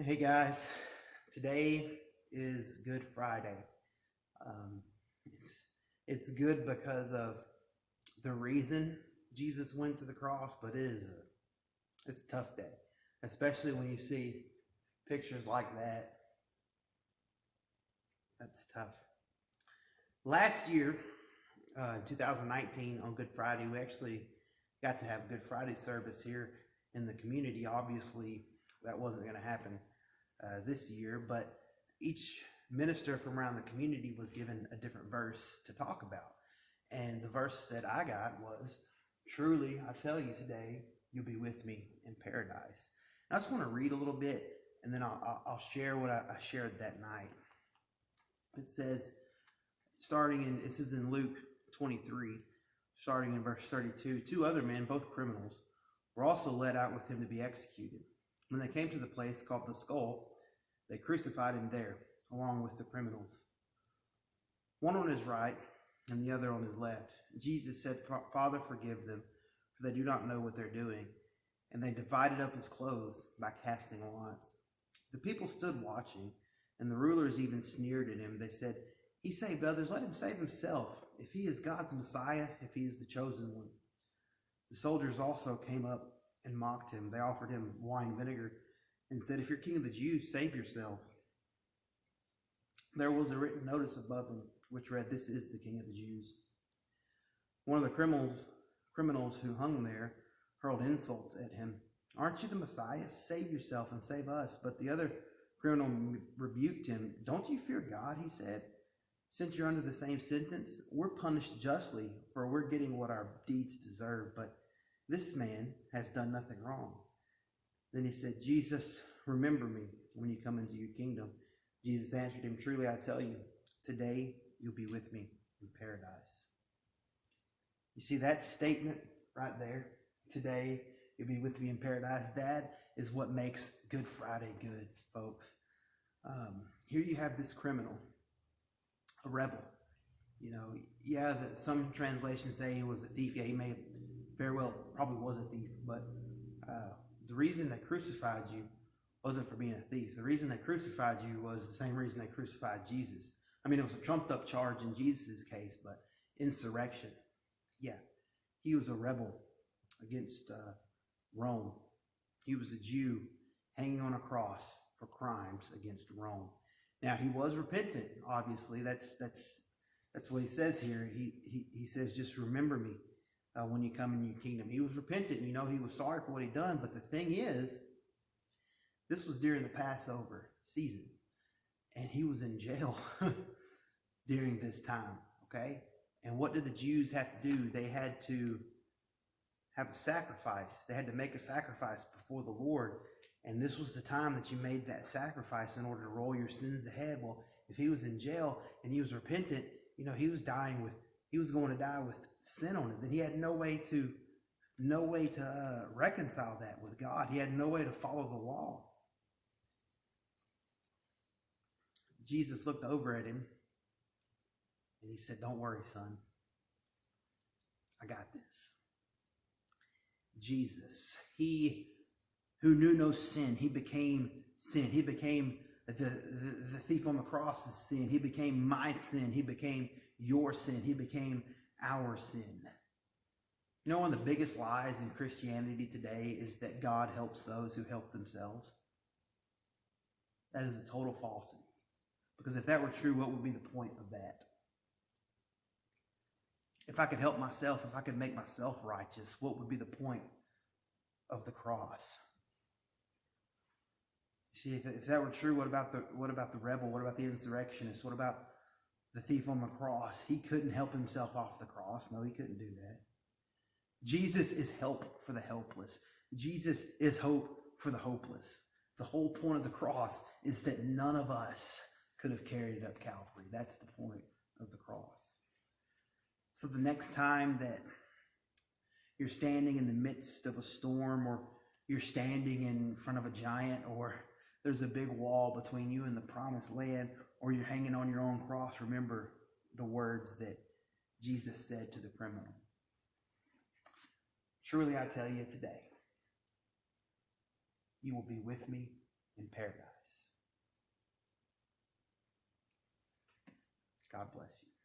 Hey guys, today is Good Friday. Um, it's it's good because of the reason Jesus went to the cross, but it's a tough day, especially when you see pictures like that. That's tough. Last year, 2019, on Good Friday, we actually got to have Good Friday service here in the community. Obviously, that wasn't going to happen this year, but each minister from around the community was given a different verse to talk about. And the verse that I got was, "Truly, I tell you today, you'll be with me in paradise." And I just want to read a little bit, and then I'll share what I shared that night. It says, this is in Luke 23, starting in verse 32. Two other men, both criminals, were also led out with him to be executed. When they came to the place called the Skull, they crucified him there, along with the criminals, one on his right and the other on his left. Jesus said, "Father, forgive them, for they do not know what they're doing." And they divided up his clothes by casting lots. The people stood watching, and the rulers even sneered at him. They said, "He saved others, let him save himself, if he is God's Messiah, if he is the chosen one." The soldiers also came up and mocked him. They offered him wine vinegar and said, "If you're king of the Jews, save yourself." There was a written notice above him which read, "This is the king of the Jews." One of the criminals who hung there hurled insults at him. "Aren't you the Messiah? Save yourself and save us." But the other criminal rebuked him. "Don't you fear God?" he said. "Since you're under the same sentence, we're punished justly, for we're getting what our deeds deserve. But this man has done nothing wrong." Then he said, "Jesus, remember me when you come into your kingdom." Jesus answered him, "Truly I tell you, today you'll be with me in paradise." You see that statement right there? Today you'll be with me in paradise. That is what makes Good Friday good, folks. Here you have this criminal, a rebel. Some translations say he was a thief. Yeah, he may very well probably was a thief, but the reason they crucified you wasn't for being a thief. The reason they crucified you was the same reason they crucified Jesus. I mean, it was a trumped up charge in Jesus' case, but insurrection. Yeah, he was a rebel against Rome. He was a Jew hanging on a cross for crimes against Rome. Now, he was repentant, obviously. That's what he says here. He says, "Just remember me when you come in your kingdom." He was repentant. He was sorry for what he'd done. But the thing is, this was during the Passover season, and he was in jail during this time, okay? And what did the Jews have to do? They had to have a sacrifice. They had to make a sacrifice before the Lord, and this was the time that you made that sacrifice in order to roll your sins ahead. Well, if he was in jail and he was repentant, he was going to die with sin on his, and he had no way to reconcile that with God. He had no way to follow the law. Jesus looked over at him and he said, "Don't worry, son. I got this." Jesus, he who knew no sin, he became sin. He became the thief on the cross's sin. He became my sin. He became your sin. He became our sin. One of the biggest lies in Christianity today is that God helps those who help themselves. That is a total falsity. Because if that were true, what would be the point of that? If I could help myself, if I could make myself righteous, what would be the point of the cross? You see, if that were true, what about the rebel? What about the insurrectionist? What about the thief on the cross? He couldn't help himself off the cross. No, he couldn't do that. Jesus is help for the helpless. Jesus is hope for the hopeless. The whole point of the cross is that none of us could have carried it up Calvary. That's the point of the cross. So the next time that you're standing in the midst of a storm, or you're standing in front of a giant, or there's a big wall between you and the promised land, or you're hanging on your own cross, remember the words that Jesus said to the criminal. "Truly I tell you today, you will be with me in paradise. God bless you.